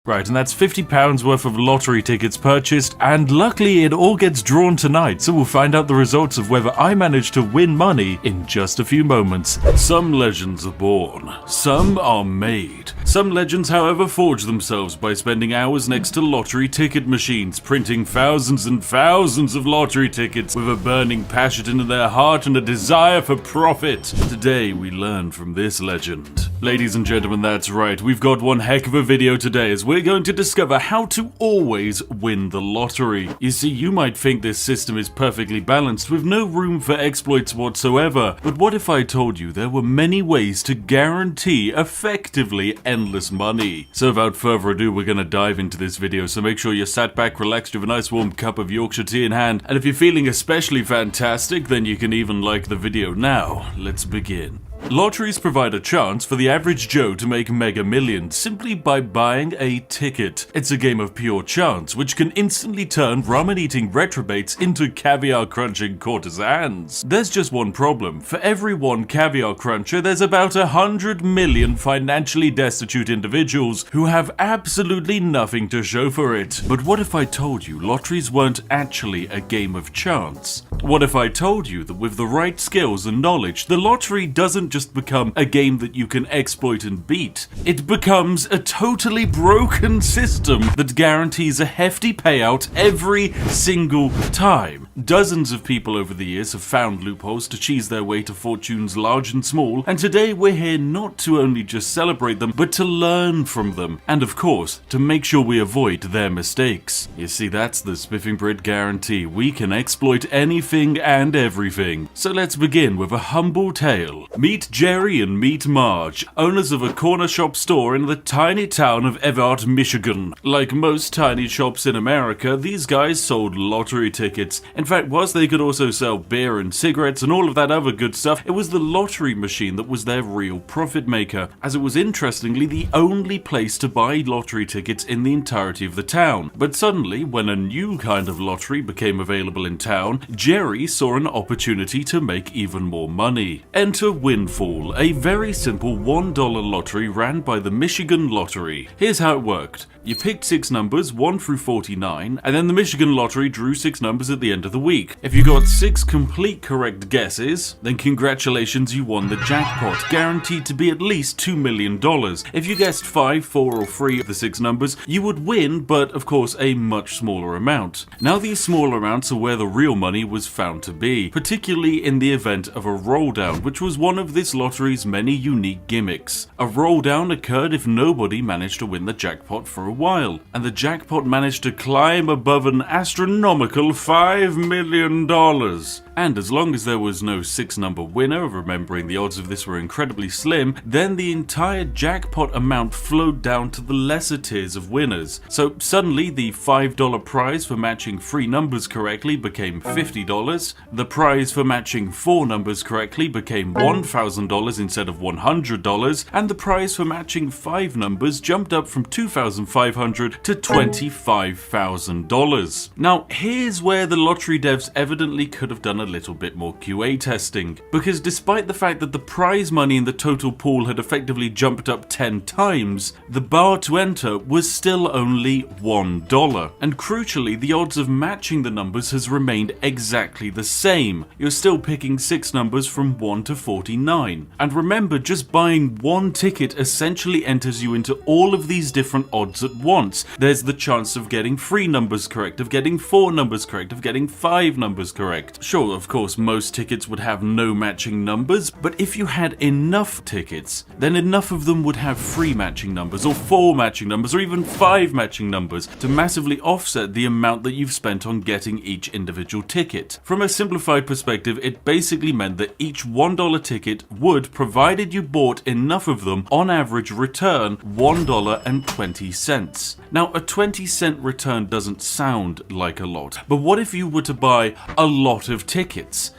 Right, and that's £50 worth of lottery tickets purchased, and luckily it all gets drawn tonight, so we'll find out the results of whether I managed to win money in just a few moments. Some legends are born, some are made. Some legends, however, forge themselves by spending hours next to lottery ticket machines, printing thousands and thousands of lottery tickets with a burning passion in their heart and a desire for profit. Today we learn from this legend. Ladies and gentlemen, that's right, we've got one heck of a video today as we're going to discover how to always win the lottery. You see, you might think this system is perfectly balanced with no room for exploits whatsoever, but what if I told you there were many ways to guarantee effectively endless money? So without further ado, we're gonna dive into this video, so make sure you're sat back, relaxed with a nice warm cup of Yorkshire tea in hand, and if you're feeling especially fantastic, then you can even like the video now. Let's begin. Lotteries provide a chance for the average Joe to make mega millions simply by buying a ticket. It's a game of pure chance, which can instantly turn ramen-eating retrobates into caviar-crunching courtesans. There's just one problem. For every one caviar cruncher, there's about 100 million financially destitute individuals who have absolutely nothing to show for it. But what if I told you lotteries weren't actually a game of chance? What if I told you that with the right skills and knowledge, the lottery doesn't just become a game that you can exploit and beat. It becomes a totally broken system that guarantees a hefty payout every single time. Dozens of people over the years have found loopholes to cheese their way to fortunes large and small, and today we're here not to only just celebrate them, but to learn from them, and of course, to make sure we avoid their mistakes. You see, that's the Spiffing Brit guarantee. We can exploit anything and everything. So let's begin with a humble tale. Meet Jerry and Marge, owners of a corner shop store in the tiny town of Everett, Michigan. Like most tiny shops in America, these guys sold lottery tickets. In fact, whilst they could also sell beer and cigarettes and all of that other good stuff, it was the lottery machine that was their real profit maker, as it was interestingly the only place to buy lottery tickets in the entirety of the town. But suddenly, when a new kind of lottery became available in town, Jerry saw an opportunity to make even more money. Enter Unveil, a very simple $1 lottery ran by the Michigan Lottery. Here's how it worked. You picked 6 numbers, 1 through 49, and then the Michigan Lottery drew 6 numbers at the end of the week. If you got 6 complete correct guesses, then congratulations, you won the jackpot, guaranteed to be at least $2 million. If you guessed 5, 4, or 3 of the 6 numbers, you would win, but of course a much smaller amount. Now these smaller amounts are where the real money was found to be, particularly in the event of a roll down, which was one of this lottery's many unique gimmicks. A roll down occurred if nobody managed to win the jackpot for a while, and the jackpot managed to climb above an astronomical $5 million. And as long as there was no 6-number winner, remembering the odds of this were incredibly slim, then the entire jackpot amount flowed down to the lesser tiers of winners. So suddenly the $5 prize for matching 3 numbers correctly became $50, the prize for matching 4 numbers correctly became $1,000 instead of $100, and the prize for matching 5 numbers jumped up from $2,500 to $25,000. Now here's where the lottery devs evidently could have done a little bit more QA testing, because despite the fact that the prize money in the total pool had effectively jumped up 10 times, the bar to enter was still only $1. And crucially, the odds of matching the numbers has remained exactly the same. You're still picking 6 numbers from 1 to 49. And remember, just buying one ticket essentially enters you into all of these different odds at once. There's the chance of getting 3 numbers correct, of getting 4 numbers correct, of getting 5 numbers correct. Sure, of course, most tickets would have no matching numbers, but if you had enough tickets, then enough of them would have 3 matching numbers, or 4 matching numbers, or even 5 matching numbers to massively offset the amount that you've spent on getting each individual ticket. From a simplified perspective, it basically meant that each $1 ticket would, provided you bought enough of them, on average return $1.20. Now, a 20-cent return doesn't sound like a lot, but what if you were to buy a lot of tickets?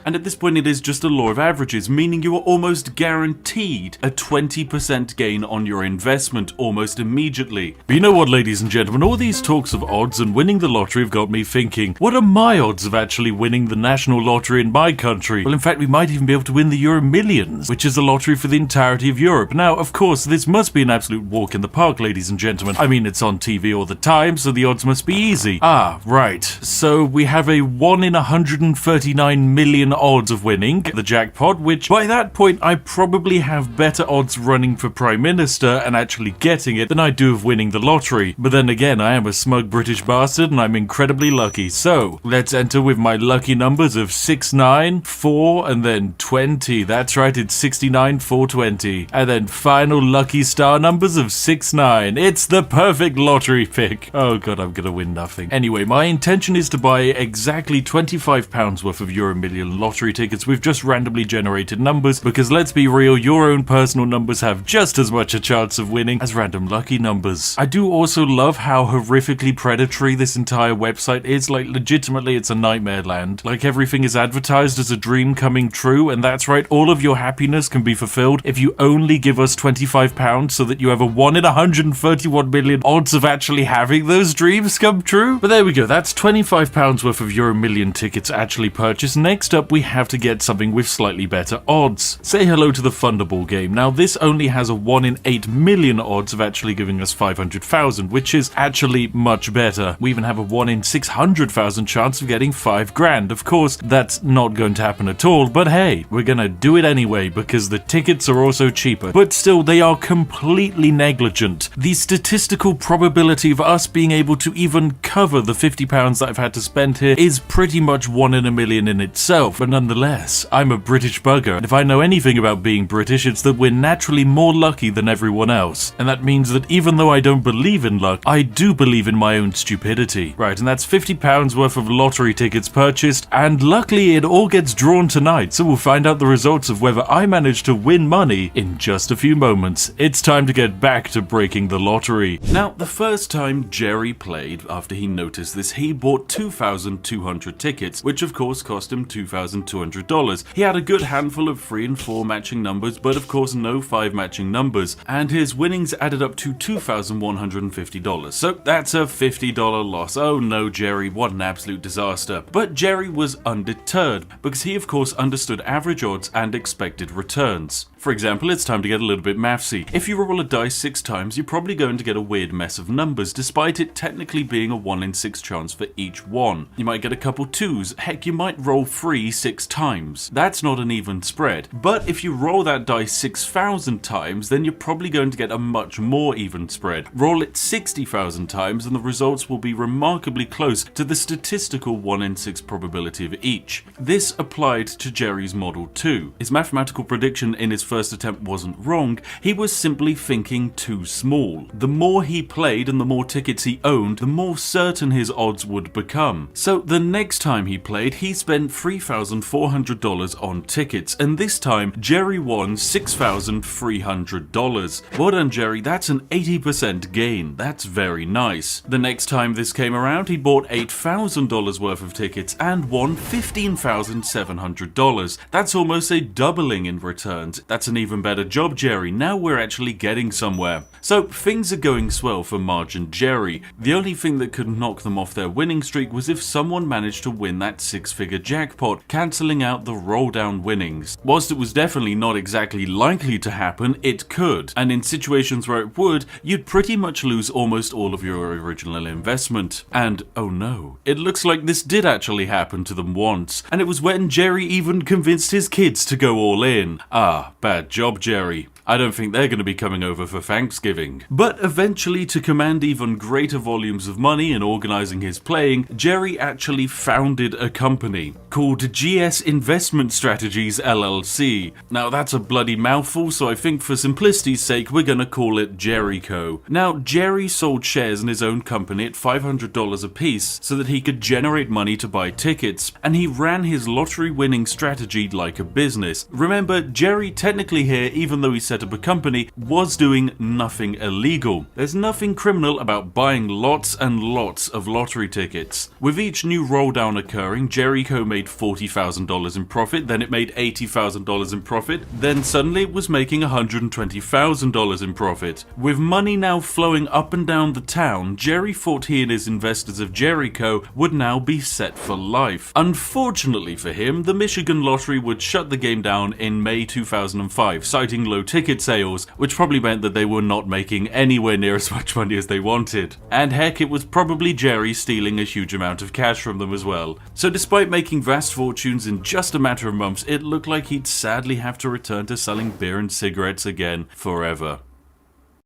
And at this point it is just a law of averages, meaning you are almost guaranteed a 20% gain on your investment almost immediately. But you know what, ladies and gentlemen, all these talks of odds and winning the lottery have got me thinking, what are my odds of actually winning the national lottery in my country? Well, in fact, we might even be able to win the Euro Millions, which is a lottery for the entirety of Europe. Now, of course, this must be an absolute walk in the park, ladies and gentlemen. I mean, it's on TV all the time, so the odds must be easy. Ah, right. So we have a 1 in 139 million odds of winning the jackpot, which by that point I probably have better odds running for Prime Minister and actually getting it than I do of winning the lottery. But then again, I am a smug British bastard and I'm incredibly lucky. So let's enter with my lucky numbers of 6, 9, 4, and then 20. That's right, it's 69, 4, 20. And then final lucky star numbers of 6, 9. It's the perfect lottery pick. Oh god, I'm gonna win nothing. Anyway, my intention is to buy exactly £25 worth of Euro Million lottery tickets with just randomly generated numbers, because let's be real, your own personal numbers have just as much a chance of winning as random lucky numbers. I do also love how horrifically predatory this entire website is. Like, legitimately, it's a nightmare land. Like, everything is advertised as a dream coming true, and that's right, all of your happiness can be fulfilled if you only give us £25 so that you have a 1 in 131 million odds of actually having those dreams come true. But there we go, that's £25 worth of Euro Million tickets actually purchased. Next up, we have to get something with slightly better odds. Say hello to the Thunderball game. Now, this only has a 1 in 8 million odds of actually giving us 500,000, which is actually much better. We even have a 1 in 600,000 chance of getting 5 grand. Of course, that's not going to happen at all, but hey, we're gonna do it anyway because the tickets are also cheaper. But still, they are completely negligent. The statistical probability of us being able to even cover the £50 that I've had to spend here is pretty much 1 in a million in itself, but nonetheless, I'm a British bugger, and if I know anything about being British, it's that we're naturally more lucky than everyone else. And that means that even though I don't believe in luck, I do believe in my own stupidity. Right, and that's £50 worth of lottery tickets purchased, and luckily it all gets drawn tonight, so we'll find out the results of whether I manage to win money in just a few moments. It's time to get back to breaking the lottery. Now, the first time Jerry played, after he noticed this, he bought 2,200 tickets, which of course cost him $2,200. He had a good handful of 3 and 4 matching numbers, but of course no 5 matching numbers, and his winnings added up to $2,150. So that's a $50 loss. Oh no, Jerry, what an absolute disaster. But Jerry was undeterred, because he of course understood average odds and expected returns. For example, it's time to get a little bit mathsy. If you roll a dice 6 times, you're probably going to get a weird mess of numbers, despite it technically being a 1 in 6 chance for each one. You might get a couple 2s, heck, you might roll 3 6 times. That's not an even spread. But if you roll that dice 6,000 times, then you're probably going to get a much more even spread. Roll it 60,000 times and the results will be remarkably close to the statistical 1 in 6 probability of each. This applied to Jerry's model too. His mathematical prediction in his first attempt wasn't wrong, he was simply thinking too small. The more he played and the more tickets he owned, the more certain his odds would become. So the next time he played, he spent $3,400 on tickets, and this time Jerry won $6,300. Well done, Jerry, that's an 80% gain. That's very nice. The next time this came around, he bought $8,000 worth of tickets and won $15,700. That's almost a doubling in returns. That's an even better job, Jerry. Now we're actually getting somewhere. So things are going swell for Marge and Jerry. The only thing that could knock them off their winning streak was if someone managed to win that 6-figure jackpot, cancelling out the roll-down winnings. Whilst it was definitely not exactly likely to happen, it could. And in situations where it would, you'd pretty much lose almost all of your original investment. And oh no, it looks like this did actually happen to them once. And it was when Jerry even convinced his kids to go all in. Ah, bad job, Jerry. I don't think they're going to be coming over for Thanksgiving. But eventually, to command even greater volumes of money in organising his playing, Jerry actually founded a company called GS Investment Strategies LLC. Now that's a bloody mouthful, so I think for simplicity's sake we're going to call it Jerryco. Now Jerry sold shares in his own company at $500 a piece so that he could generate money to buy tickets, and he ran his lottery winning strategy like a business. Remember, Jerry technically here, even though he set up a company, was doing nothing illegal. There's nothing criminal about buying lots and lots of lottery tickets. With each new roll down occurring, Jerryco made $40,000 in profit, then it made $80,000 in profit, then suddenly it was making $120,000 in profit. With money now flowing up and down the town, Jerry thought he and his investors of Jerryco would now be set for life. Unfortunately for him, the Michigan lottery would shut the game down in May 2005 2005, citing low ticket sales, which probably meant that they were not making anywhere near as much money as they wanted. And heck, it was probably Jerry stealing a huge amount of cash from them as well. So despite making vast fortunes in just a matter of months, it looked like he'd sadly have to return to selling beer and cigarettes again forever.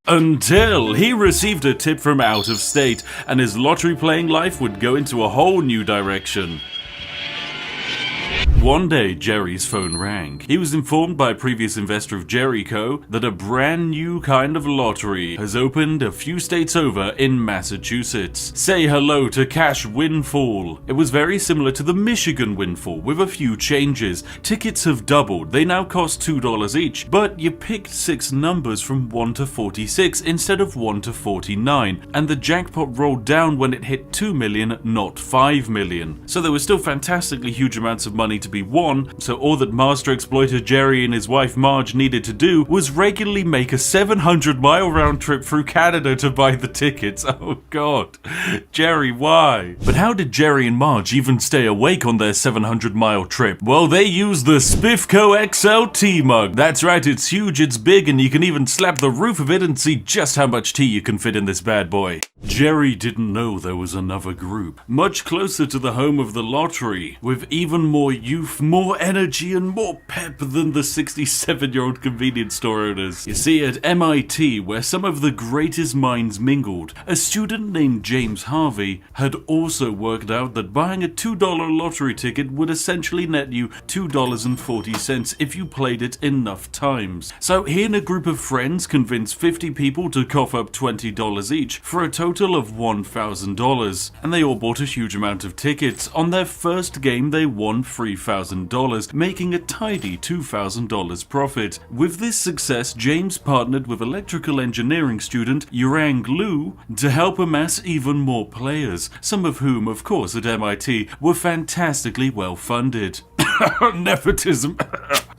Until he received a tip from out of state, and his lottery playing life would go into a whole new direction. One day, Jerry's phone rang. He was informed by a previous investor of Jerry Co. that a brand new kind of lottery has opened a few states over in Massachusetts. Say hello to Cash Windfall. It was very similar to the Michigan Windfall, with a few changes. Tickets have doubled. They now cost $2 each, but you picked 6 numbers from 1 to 46 instead of 1 to 49, and the jackpot rolled down when it hit 2 million, not 5 million. So there were still fantastically huge amounts of money to be won, so all that master exploiter Jerry and his wife Marge needed to do was regularly make a 700-mile round trip through Canada to buy the tickets. Oh god, Jerry, why? But how did Jerry and Marge even stay awake on their 700-mile trip? Well, they used the Spiffco XL tea mug. That's right, it's huge, it's big, and you can even slap the roof of it and see just how much tea you can fit in this bad boy. Jerry didn't know there was another group, much closer to the home of the lottery, with even more youth, more energy, and more pep than the 67-year-old convenience store owners. You see, at MIT, where some of the greatest minds mingled, a student named James Harvey had also worked out that buying a $2 lottery ticket would essentially net you $2.40 if you played it enough times. So he and a group of friends convinced 50 people to cough up $20 each for a total of $1,000, and they all bought a huge amount of tickets. On their first game, they won $3,000, making a tidy $2,000 profit. With this success, James partnered with electrical engineering student Yurang Liu to help amass even more players, some of whom, of course, at MIT were fantastically well funded. Nepotism.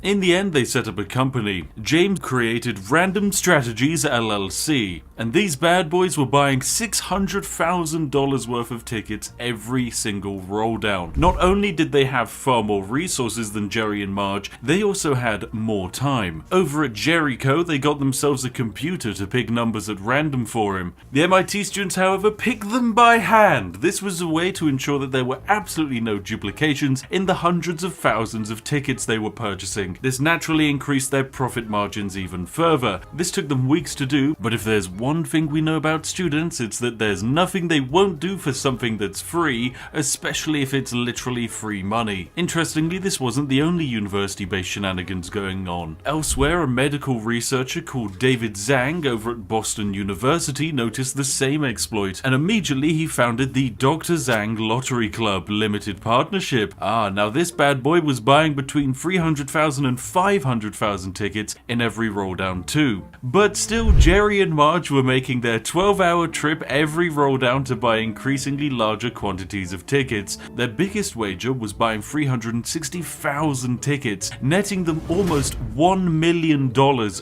In the end, they set up a company. James created Random Strategies LLC, and these bad boys were buying $600,000 worth of tickets every single roll down. Not only did they have far more resources than Jerry and Marge, they also had more time. Over at Jerry Co., they got themselves a computer to pick numbers at random for him. The MIT students, however, picked them by hand. This was a way to ensure that there were absolutely no duplications in the hundreds of thousands of tickets they were purchasing. This naturally increased their profit margins even further. This took them weeks to do, but if there's one thing we know about students, it's that there's nothing they won't do for something that's free, especially if it's literally free money. Interestingly, this wasn't the only university-based shenanigans going on. Elsewhere, a medical researcher called David Zhang over at Boston University noticed the same exploit, and immediately he founded the Dr. Zhang Lottery Club Limited Partnership. Now this bad boy was buying between 300,000 and 500,000 tickets in every roll down too. But still, Jerry and Marge were making their 12-hour trip every roll down to buy increasingly larger quantities of tickets. Their biggest wager was buying 360,000 tickets, netting them almost $1 million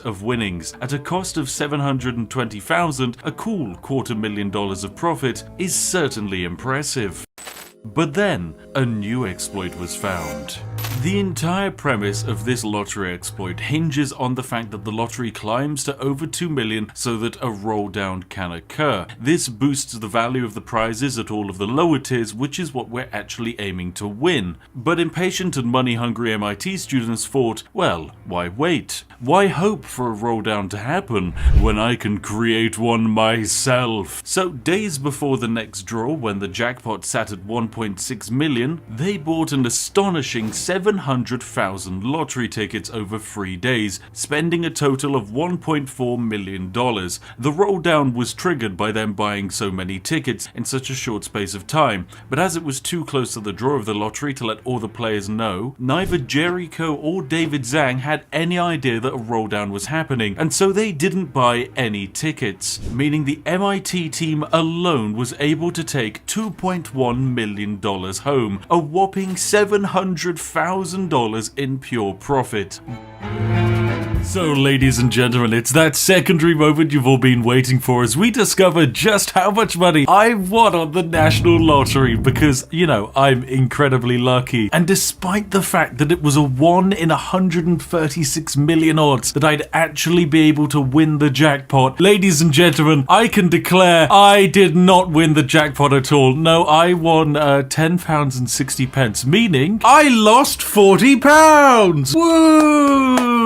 of winnings. At a cost of $720,000, a cool $250,000 of profit is certainly impressive. But then, a new exploit was found. The entire premise of this lottery exploit hinges on the fact that the lottery climbs to over 2 million so that a roll down can occur. This boosts the value of the prizes at all of the lower tiers, which is what we're actually aiming to win. But impatient and money-hungry MIT students thought, well, why wait? Why hope for a roll down to happen when I can create one myself? So days before the next draw, when the jackpot sat at 1.6 million, they bought an astonishing 700,000 lottery tickets over 3 days, spending a total of $1.4 million. The roll down was triggered by them buying so many tickets in such a short space of time, but as it was too close to the draw of the lottery to let all the players know, neither Jerry Co or David Zhang had any idea that a roll down was happening, and so they didn't buy any tickets, meaning the MIT team alone was able to take $2.1 million home, a whopping $700,000 in pure profit. So, ladies and gentlemen, it's that secondary moment you've all been waiting for as we discover just how much money I won on the National Lottery because, you know, I'm incredibly lucky. And despite the fact that it was a 1 in 136 million odds that I'd actually be able to win the jackpot, ladies and gentlemen, I can declare I did not win the jackpot at all. No, I won £10.60, meaning I lost £40. Woo!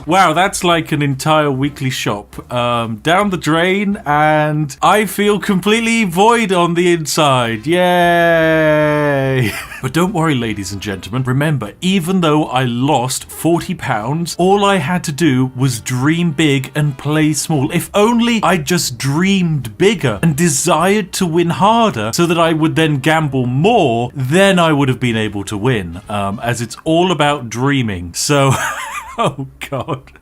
Wow, that's like an entire weekly shop down the drain, and I feel completely void on the inside. Yay! But don't worry, ladies and gentlemen. Remember, even though I lost £40, all I had to do was dream big and play small. If only I just dreamed bigger and desired to win harder so that I would then gamble more, then I would have been able to win, as it's all about dreaming. So... Oh, God.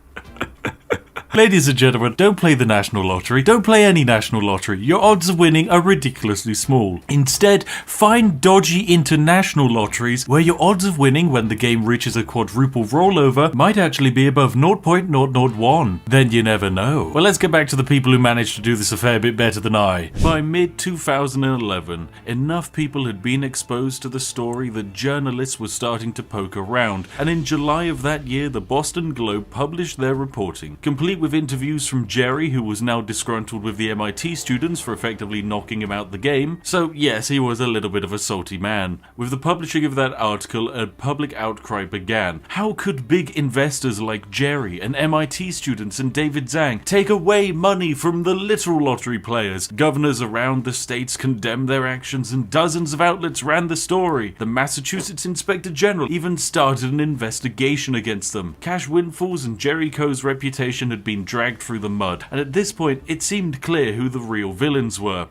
Ladies and gentlemen, don't play the National Lottery. Don't play any National Lottery. Your odds of winning are ridiculously small. Instead, find dodgy international lotteries where your odds of winning when the game reaches a quadruple rollover might actually be above 0.001. Then you never know. Well, let's get back to the people who managed to do this a fair bit better than I. By mid-2011, enough people had been exposed to the story that journalists were starting to poke around, and in July of that year, the Boston Globe published their reporting, complete with interviews from Jerry, who was now disgruntled with the MIT students for effectively knocking him out the game. So yes, he was a little bit of a salty man. With the publishing of that article, a public outcry began. How could big investors like Jerry and MIT students and David Zhang take away money from the literal lottery players? Governors around the states condemned their actions and dozens of outlets ran the story. The Massachusetts Inspector General even started an investigation against them. Cash windfalls and Jerry Co's reputation had been dragged through the mud, and at this point it seemed clear who the real villains were.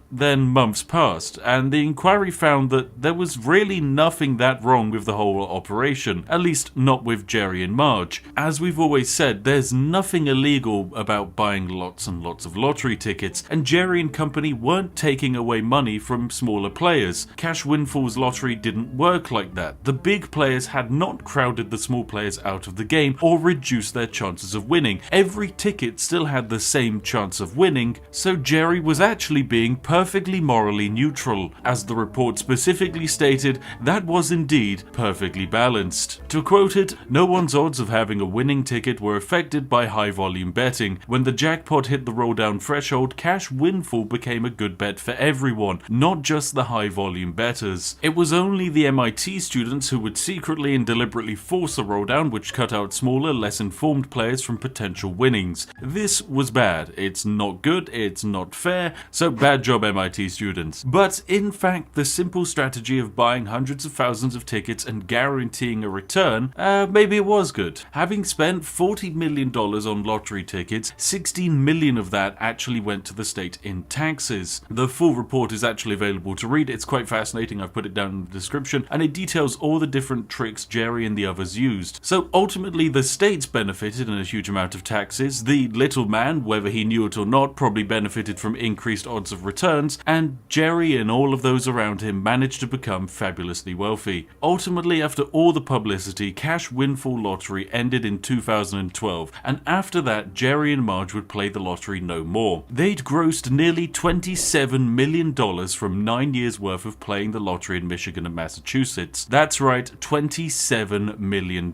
Then months passed, and the inquiry found that there was really nothing that wrong with the whole operation, at least not with Jerry and Marge. As we've always said, there's nothing illegal about buying lots and lots of lottery tickets, and Jerry and company weren't taking away money from smaller players. Cash Windfall's lottery didn't work like that. The big players had not crowded the small players out of the game or reduced their chances of winning. Every ticket still had the same chance of winning, so Jerry was actually being perfectly morally neutral. As the report specifically stated, that was indeed perfectly balanced. To quote it, no one's odds of having a winning ticket were affected by high volume betting. When the jackpot hit the roll down threshold, Cash Windfall became a good bet for everyone, not just the high volume bettors. It was only the MIT students who would secretly and deliberately force a roll down, which cut out smaller, less informed players from potential winnings. This was bad. It's not good, it's not fair, so bad job MIT students. But in fact, the simple strategy of buying hundreds of thousands of tickets and guaranteeing a return, maybe it was good. Having spent $40 million on lottery tickets, 16 million of that actually went to the state in taxes. The full report is actually available to read. It's quite fascinating. I've put it down in the description, and it details all the different tricks Jerry and the others used. So ultimately, the states benefited in a huge amount of taxes. The little man, whether he knew it or not, probably benefited from increased odds of returns, and Jerry and all of those around him managed to become fabulously wealthy. Ultimately, after all the publicity, Cash Windfall Lottery ended in 2012, and after that, Jerry and Marge would play the lottery no more. They'd grossed nearly $27 million from 9 years worth of playing the lottery in Michigan and Massachusetts. That's right, $27 million.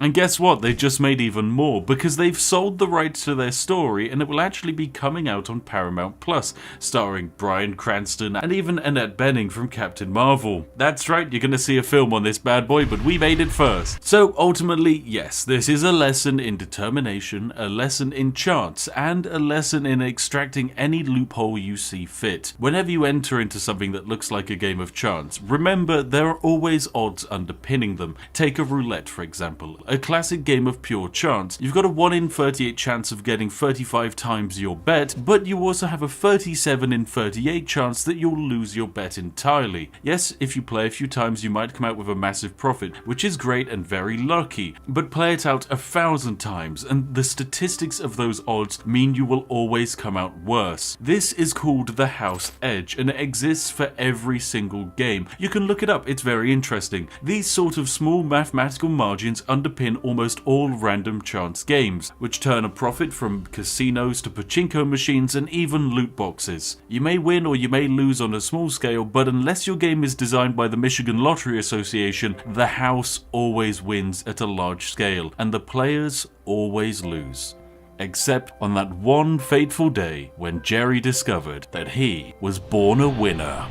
And guess what? They just made even more, because they've sold the rights to their story, and it will actually be coming out on Paramount Plus, starring Bryan Cranston and even Annette Bening from Captain Marvel. That's right, you're gonna see a film on this bad boy, but we made it first. So ultimately, yes, this is a lesson in determination, a lesson in chance, and a lesson in extracting any loophole you see fit. Whenever you enter into something that looks like a game of chance, remember there are always odds underpinning them. Take a roulette, for example, a classic game of pure chance. You've got a 1 in 38 chance of getting 35 times your bet, but you also have a 37 in 30 38 chance that you'll lose your bet entirely. Yes, if you play a few times you might come out with a massive profit, which is great and very lucky, but play it out 1,000 times and the statistics of those odds mean you will always come out worse. This is called the house edge and it exists for every single game. You can look it up, it's very interesting. These sort of small mathematical margins underpin almost all random chance games, which turn a profit from casinos to pachinko machines and even loot boxes. You may win or you may lose on a small scale, but unless your game is designed by the Michigan Lottery Association, the house always wins at a large scale and the players always lose. Except on that one fateful day when Jerry discovered that he was born a winner.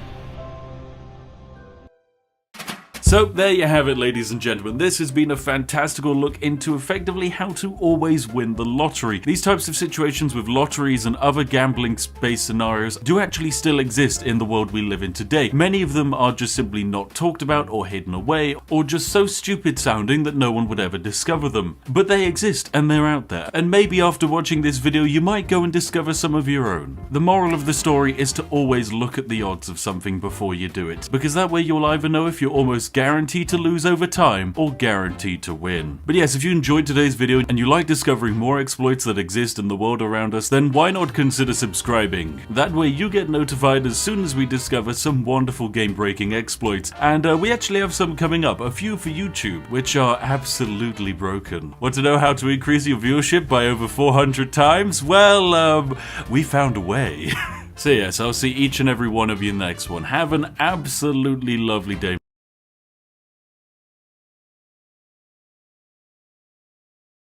So there you have it, ladies and gentlemen. This has been a fantastical look into effectively how to always win the lottery. These types of situations with lotteries and other gambling-based scenarios do actually still exist in the world we live in today. Many of them are just simply not talked about or hidden away, or just so stupid sounding that no one would ever discover them. But they exist and they're out there. And maybe after watching this video you might go and discover some of your own. The moral of the story is to always look at the odds of something before you do it, because that way you'll either know if you're almost guaranteed to lose over time or guaranteed to win. But yes, if you enjoyed today's video and you like discovering more exploits that exist in the world around us, then why not consider subscribing? That way you get notified as soon as we discover some wonderful game-breaking exploits. And we actually have some coming up, a few for YouTube, which are absolutely broken. Want to know how to increase your viewership by over 400 times? Well, we found a way. So yes, I'll see each and every one of you in the next one. Have an absolutely lovely day.